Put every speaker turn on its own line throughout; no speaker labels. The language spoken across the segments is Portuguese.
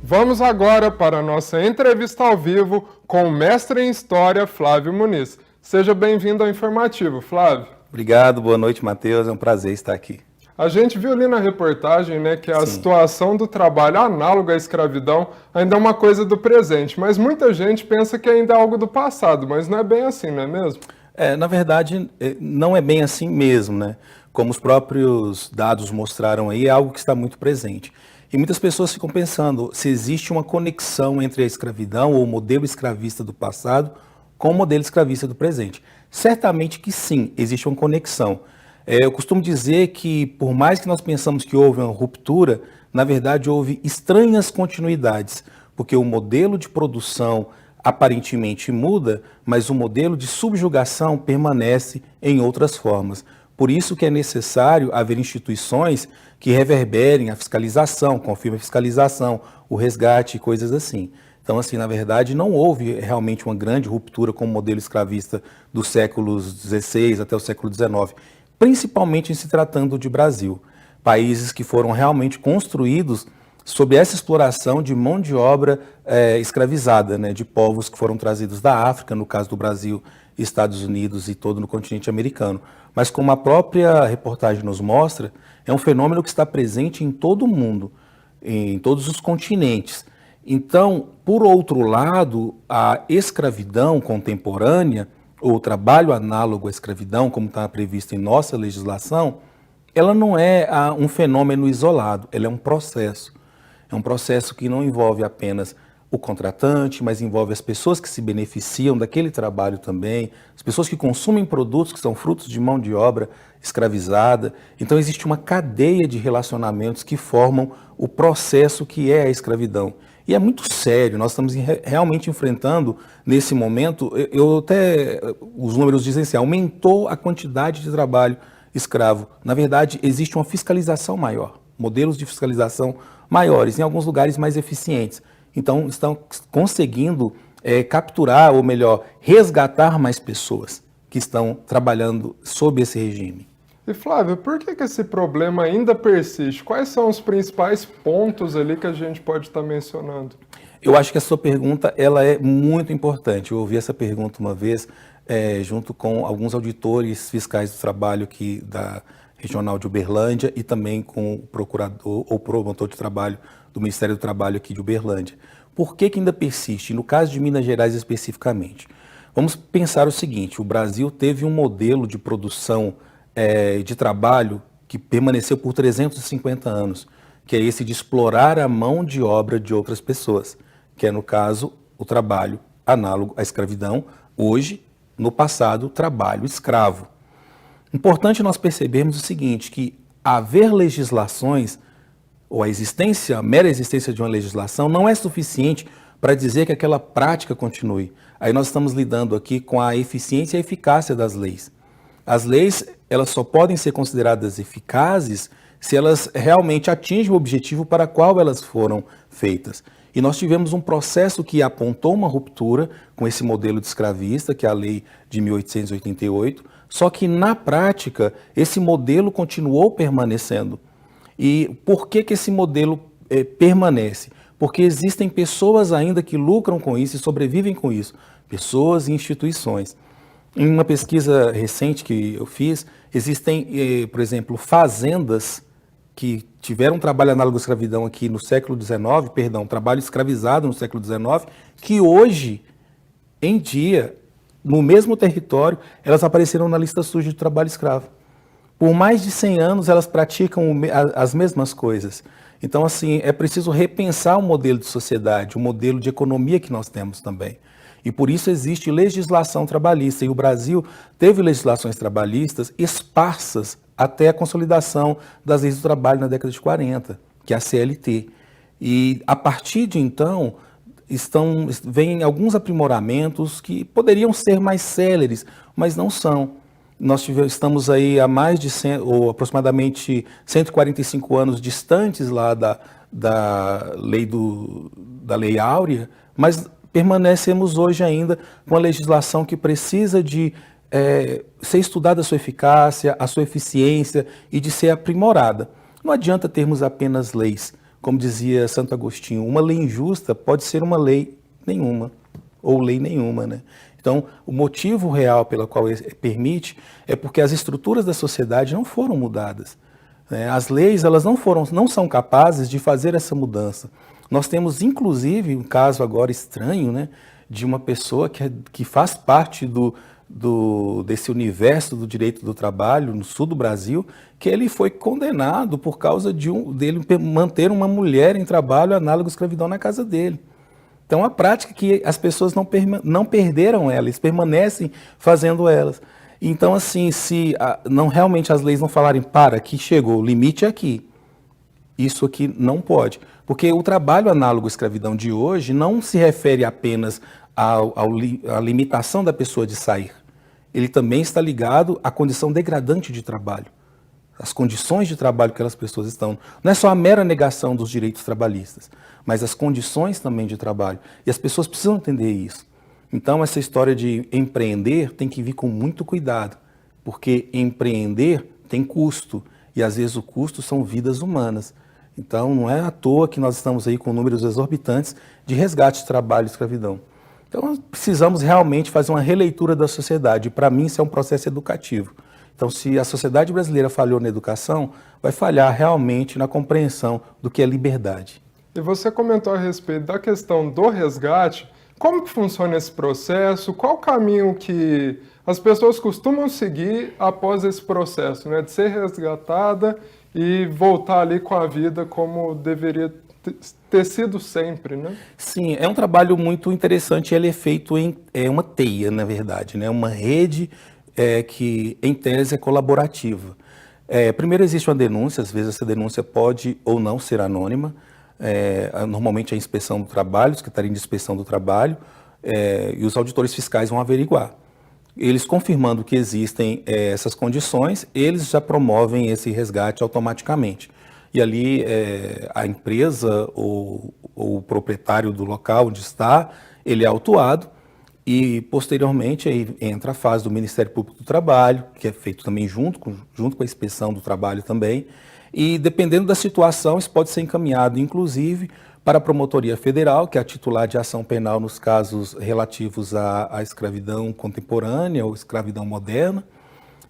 Vamos agora para a nossa entrevista ao vivo com o mestre em História, Flávio Muniz. Seja bem-vindo ao Informativo, Flávio.
Obrigado, boa noite, Matheus. É um prazer estar aqui.
A gente viu ali na reportagem, que a
Sim.
situação do trabalho análogo à escravidão ainda é uma coisa do presente, mas muita gente pensa que ainda é algo do passado, mas não é bem assim, não é mesmo?
Na verdade, não é bem assim mesmo, né? Como os próprios dados mostraram aí, é algo que está muito presente. E muitas pessoas ficam pensando se existe uma conexão entre a escravidão ou o modelo escravista do passado com o modelo escravista do presente. Certamente que sim, existe uma conexão. Eu costumo dizer que, por mais que nós pensamos que houve uma ruptura, na verdade houve estranhas continuidades, porque o modelo de produção aparentemente muda, mas o modelo de subjugação permanece em outras formas. Por isso que é necessário haver instituições que reverberem a fiscalização, confirmem a fiscalização, o resgate e coisas assim. Então, assim, na verdade, não houve realmente uma grande ruptura com o modelo escravista dos séculos XVI até o século XIX, principalmente em se tratando de Brasil. Países que foram realmente construídos sob essa exploração de mão de obra escravizada, né, de povos que foram trazidos da África, no caso do Brasil, Estados Unidos e todo no continente americano. Mas como a própria reportagem nos mostra, é um fenômeno que está presente em todo o mundo, em todos os continentes. Então, por outro lado, a escravidão contemporânea, ou o trabalho análogo à escravidão, como está previsto em nossa legislação, ela não é um fenômeno isolado, ela é um processo. É um processo que não envolve apenas o contratante, mas envolve as pessoas que se beneficiam daquele trabalho também, as pessoas que consumem produtos que são frutos de mão de obra escravizada. Então existe uma cadeia de relacionamentos que formam o processo que é a escravidão. E é muito sério, nós estamos realmente enfrentando, nesse momento, os números dizem assim, aumentou a quantidade de trabalho escravo. Na verdade, existe uma fiscalização maior, modelos de fiscalização maiores, em alguns lugares mais eficientes. Então, estão conseguindo capturar, ou melhor, resgatar mais pessoas que estão trabalhando sob esse regime.
E Flávio, por que esse problema ainda persiste? Quais são os principais pontos ali que a gente pode estar mencionando?
Eu acho que a sua pergunta ela é muito importante. Eu ouvi essa pergunta uma vez junto com alguns auditores fiscais do trabalho aqui da Regional de Uberlândia e também com o procurador ou promotor de trabalho do Ministério do Trabalho aqui de Uberlândia. Por que ainda persiste? No caso de Minas Gerais especificamente, vamos pensar o seguinte, o Brasil teve um modelo de produção de trabalho que permaneceu por 350 anos, que é esse de explorar a mão de obra de outras pessoas, que é, no caso, o trabalho análogo à escravidão, hoje, no passado, trabalho escravo. Importante nós percebermos o seguinte, que haver legislações, ou a mera existência de uma legislação, não é suficiente para dizer que aquela prática continue. Aí nós estamos lidando aqui com a eficiência e a eficácia das leis. As leis, elas só podem ser consideradas eficazes se elas realmente atingem o objetivo para qual elas foram feitas. E nós tivemos um processo que apontou uma ruptura com esse modelo de escravista, que é a lei de 1888, só que na prática esse modelo continuou permanecendo. E por que esse modelo permanece? Porque existem pessoas ainda que lucram com isso e sobrevivem com isso, pessoas e instituições. Em uma pesquisa recente que eu fiz, existem, por exemplo, fazendas que tiveram trabalho análogo à escravidão aqui no século XIX, trabalho escravizado no século XIX, que hoje, em dia, no mesmo território, elas apareceram na lista suja de trabalho escravo. Por mais de 100 anos, elas praticam as mesmas coisas. Então, assim, é preciso repensar o modelo de sociedade, o modelo de economia que nós temos também. E por isso existe legislação trabalhista. E o Brasil teve legislações trabalhistas esparsas até a consolidação das leis do trabalho na década de 40, que é a CLT. E a partir de então, vêm alguns aprimoramentos que poderiam ser mais céleres, mas não são. Nós estamos aí há mais de ou aproximadamente 145 anos distantes lá da lei Áurea, mas permanecemos hoje ainda com a legislação que precisa de ser estudada a sua eficácia, a sua eficiência e de ser aprimorada. Não adianta termos apenas leis. Como dizia Santo Agostinho, uma lei injusta pode ser uma lei nenhuma, ou lei nenhuma, né? Então, o motivo real pelo qual ele permite é porque as estruturas da sociedade não foram mudadas, né? As leis, elas não são capazes de fazer essa mudança. Nós temos, inclusive, um caso agora estranho, né, de uma pessoa que faz parte desse universo do direito do trabalho no sul do Brasil, que ele foi condenado por causa dele manter uma mulher em trabalho análogo à escravidão na casa dele. Então, a prática que as pessoas não perderam ela, eles permanecem fazendo elas. Então, assim, se não realmente as leis não falarem, aqui chegou, o limite é aqui, isso aqui não pode. Porque o trabalho análogo à escravidão de hoje não se refere apenas à limitação da pessoa de sair. Ele também está ligado à condição degradante de trabalho, as condições de trabalho que aquelas pessoas estão. Não é só a mera negação dos direitos trabalhistas, mas as condições também de trabalho. E as pessoas precisam entender isso. Então, essa história de empreender tem que vir com muito cuidado, porque empreender tem custo, e às vezes o custo são vidas humanas. Então, não é à toa que nós estamos aí com números exorbitantes de resgate de trabalho e escravidão. Então, nós precisamos realmente fazer uma releitura da sociedade. Para mim, isso é um processo educativo. Então, se a sociedade brasileira falhou na educação, vai falhar realmente na compreensão do que é liberdade.
E você comentou a respeito da questão do resgate. Como que funciona esse processo? Qual o caminho que as pessoas costumam seguir após esse processo, né, de ser resgatada e voltar ali com a vida como deveria ter sido sempre, né?
Sim, é um trabalho muito interessante. Ele é feito em uma teia, na verdade, né? Uma rede que, em tese, é colaborativa. Primeiro existe uma denúncia, às vezes essa denúncia pode ou não ser anônima. Normalmente a inspeção do trabalho, a Secretaria de Inspeção do Trabalho, e os auditores fiscais vão averiguar. Eles confirmando que existem essas condições, eles já promovem esse resgate automaticamente. E ali a empresa ou o proprietário do local onde está, ele é autuado e posteriormente aí entra a fase do Ministério Público do Trabalho, que é feito também junto com a inspeção do trabalho também. E dependendo da situação, isso pode ser encaminhado, inclusive, para a Promotoria Federal, que é a titular de ação penal nos casos relativos à escravidão contemporânea ou escravidão moderna,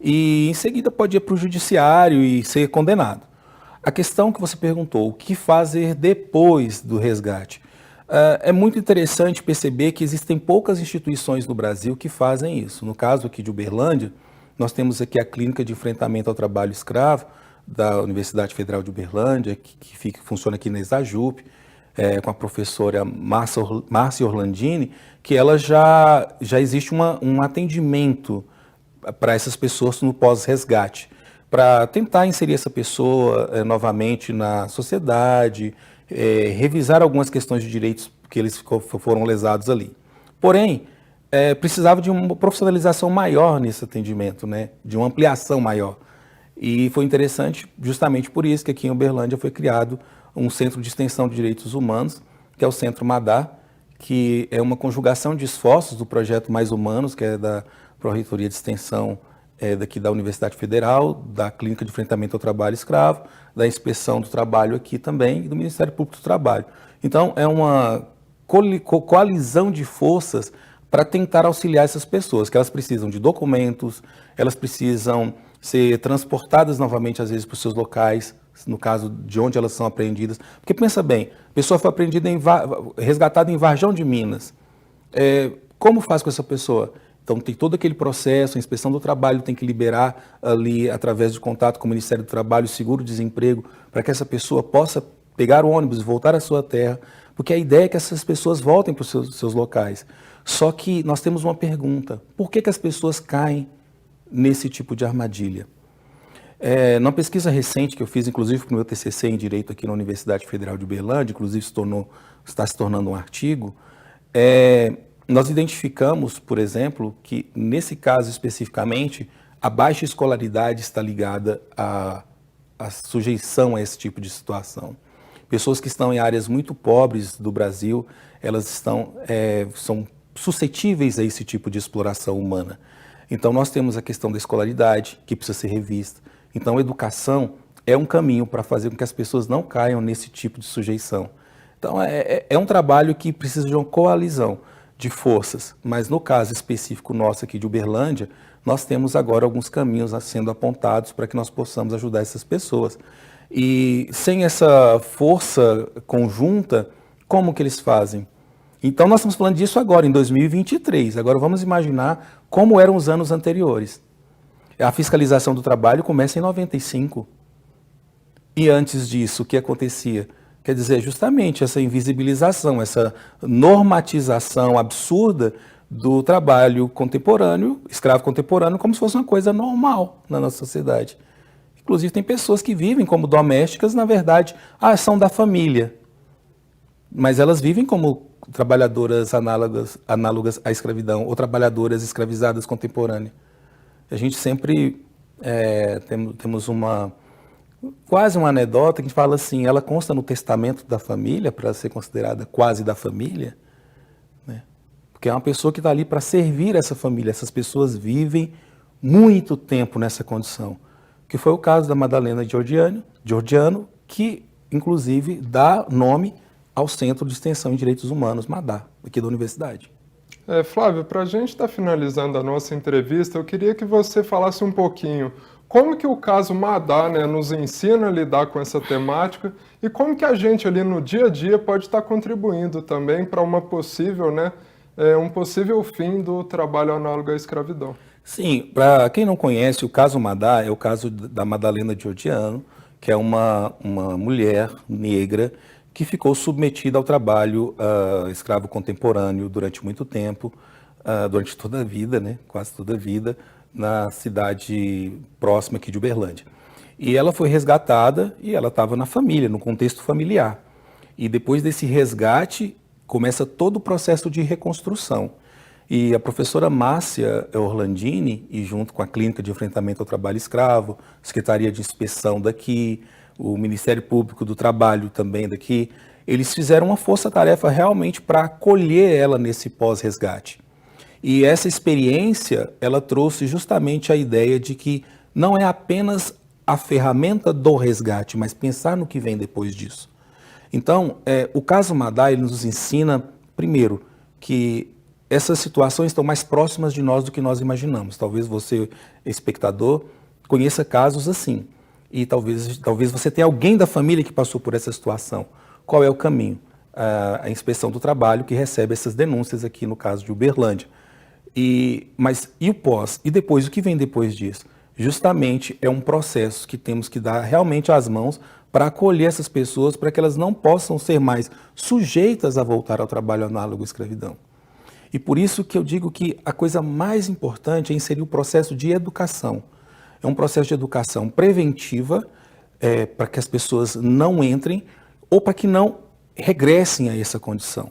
e em seguida pode ir para o Judiciário e ser condenado. A questão que você perguntou, o que fazer depois do resgate? É muito interessante perceber que existem poucas instituições no Brasil que fazem isso. No caso aqui de Uberlândia, nós temos aqui a Clínica de Enfrentamento ao Trabalho Escravo, da Universidade Federal de Uberlândia, que funciona aqui na Exajup, com a professora Márcia Orlandini, que ela já existe um atendimento para essas pessoas no pós-resgate, para tentar inserir essa pessoa novamente na sociedade, revisar algumas questões de direitos que eles foram lesados ali. Porém, precisava de uma profissionalização maior nesse atendimento, né? De uma ampliação maior. E foi interessante justamente por isso que aqui em Uberlândia foi criado um Centro de Extensão de Direitos Humanos, que é o Centro Madar, que é uma conjugação de esforços do projeto Mais Humanos, que é da Pró-Reitoria de Extensão daqui da Universidade Federal, da Clínica de Enfrentamento ao Trabalho Escravo, da Inspeção do Trabalho aqui também e do Ministério Público do Trabalho. Então, é uma coalizão de forças para tentar auxiliar essas pessoas, que elas precisam de documentos, elas precisam ser transportadas novamente, às vezes, para os seus locais, no caso de onde elas são apreendidas. Porque pensa bem, a pessoa foi apreendida resgatada em Varjão de Minas. Como faz com essa pessoa? Então tem todo aquele processo, a inspeção do trabalho tem que liberar ali, através de contato com o Ministério do Trabalho, seguro-desemprego, para que essa pessoa possa pegar o ônibus e voltar à sua terra, porque a ideia é que essas pessoas voltem para os seus locais. Só que nós temos uma pergunta: por que as pessoas caem nesse tipo de armadilha? Numa pesquisa recente que eu fiz, inclusive para o meu TCC em Direito aqui na Universidade Federal de Uberlândia, inclusive está se tornando um artigo, nós identificamos, por exemplo, que nesse caso especificamente, a baixa escolaridade está ligada à sujeição a esse tipo de situação. Pessoas que estão em áreas muito pobres do Brasil, elas são suscetíveis a esse tipo de exploração humana. Então nós temos a questão da escolaridade, que precisa ser revista. Então a educação é um caminho para fazer com que as pessoas não caiam nesse tipo de sujeição. Então, é um trabalho que precisa de uma coalizão de forças, mas no caso específico nosso aqui de Uberlândia, nós temos agora alguns caminhos sendo apontados para que nós possamos ajudar essas pessoas. E sem essa força conjunta, como que eles fazem? Então, nós estamos falando disso agora, em 2023. Agora, vamos imaginar como eram os anos anteriores. A fiscalização do trabalho começa em 95. E antes disso, o que acontecia? Quer dizer, justamente essa invisibilização, essa normatização absurda do trabalho contemporâneo, escravo contemporâneo, como se fosse uma coisa normal na nossa sociedade. Inclusive, tem pessoas que vivem como domésticas, na verdade, são da família. Mas elas vivem como trabalhadoras análogas à escravidão, ou trabalhadoras escravizadas contemporâneas. A gente sempre temos quase uma anedota que a gente fala assim, ela consta no testamento da família, para ser considerada quase da família, né? Porque é uma pessoa que está ali para servir essa família. Essas pessoas vivem muito tempo nessa condição, que foi o caso da Madalena Giorgiano, que inclusive dá nome ao Centro de Extensão em Direitos Humanos, MADA, aqui da universidade.
Flávio, para a gente estar finalizando a nossa entrevista, eu queria que você falasse um pouquinho como que o caso MADA, né, nos ensina a lidar com essa temática e como que a gente ali no dia a dia pode estar contribuindo também para uma possível, né, um possível fim do trabalho análogo à escravidão.
Sim, para quem não conhece, o caso MADA é o caso da Madalena Giorgiano, que é uma mulher negra que ficou submetida ao trabalho escravo contemporâneo durante muito tempo, durante toda a vida, né, quase toda a vida, na cidade próxima aqui de Uberlândia. E ela foi resgatada e ela estava na família, no contexto familiar. E depois desse resgate, começa todo o processo de reconstrução. E a professora Márcia Orlandini, e junto com a Clínica de Enfrentamento ao Trabalho Escravo, Secretaria de Inspeção daqui, o Ministério Público do Trabalho também daqui, eles fizeram uma força-tarefa realmente para acolher ela nesse pós-resgate. E essa experiência, ela trouxe justamente a ideia de que não é apenas a ferramenta do resgate, mas pensar no que vem depois disso. Então, o caso MADA, ele nos ensina, primeiro, que essas situações estão mais próximas de nós do que nós imaginamos. Talvez você, espectador, conheça casos assim. E talvez você tenha alguém da família que passou por essa situação. Qual é o caminho? A Inspeção do Trabalho, que recebe essas denúncias aqui no caso de Uberlândia. Mas e o pós? E depois, o que vem depois disso? Justamente é um processo que temos que dar realmente às mãos para acolher essas pessoas, para que elas não possam ser mais sujeitas a voltar ao trabalho análogo à escravidão. E por isso que eu digo que a coisa mais importante é inserir o processo de educação. É um processo de educação preventiva, para que as pessoas não entrem ou para que não regressem a essa condição.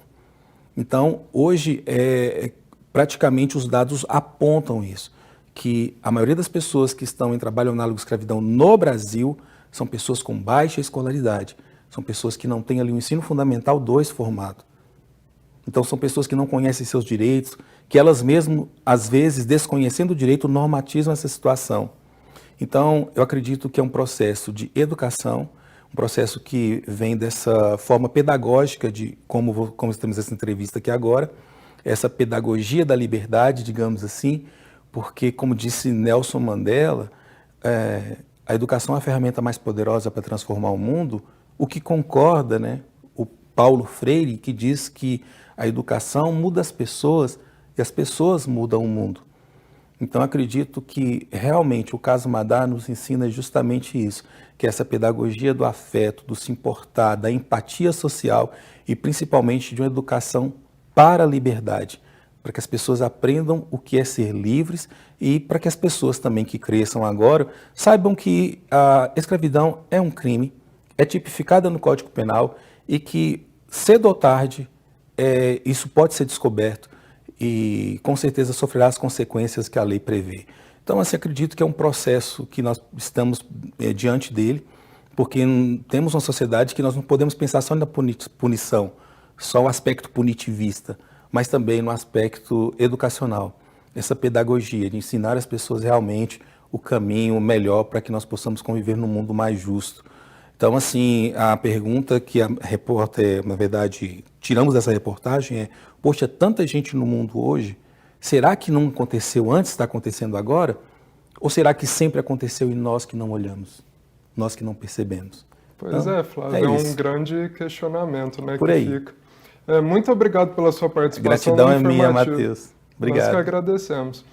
Então, hoje, praticamente os dados apontam isso, que a maioria das pessoas que estão em trabalho análogo à escravidão no Brasil são pessoas com baixa escolaridade, são pessoas que não têm ali o ensino fundamental 2 formado. Então, são pessoas que não conhecem seus direitos, que elas mesmas, às vezes, desconhecendo o direito, normatizam essa situação. Então, eu acredito que é um processo de educação, um processo que vem dessa forma pedagógica de como temos essa entrevista aqui agora, essa pedagogia da liberdade, digamos assim, porque, como disse Nelson Mandela, a educação é a ferramenta mais poderosa para transformar o mundo, o que concorda, né? O Paulo Freire, que diz que a educação muda as pessoas e as pessoas mudam o mundo. Então, acredito que realmente o caso MADA nos ensina justamente isso, que é essa pedagogia do afeto, do se importar, da empatia social e principalmente de uma educação para a liberdade, para que as pessoas aprendam o que é ser livres e para que as pessoas também que cresçam agora saibam que a escravidão é um crime, é tipificada no Código Penal e que cedo ou tarde isso pode ser descoberto e com certeza sofrerá as consequências que a lei prevê. Então, assim, acredito que é um processo que nós estamos diante dele, porque temos uma sociedade que nós não podemos pensar só na punição, só o aspecto punitivista, mas também no aspecto educacional, essa pedagogia de ensinar as pessoas realmente o caminho melhor para que nós possamos conviver num mundo mais justo. Então, assim, a pergunta que a repórter, na verdade, tiramos dessa reportagem é, poxa, tanta gente no mundo hoje, será que não aconteceu antes, está acontecendo agora? Ou será que sempre aconteceu e nós que não olhamos, nós que não percebemos?
Pois
Então,
é, Flávio, é um
isso.
grande questionamento, né,
Por
que
aí.
fica. Muito obrigado pela sua participação
Gratidão
no
é minha,
informativo.
Matheus. Obrigado.
Nós que agradecemos.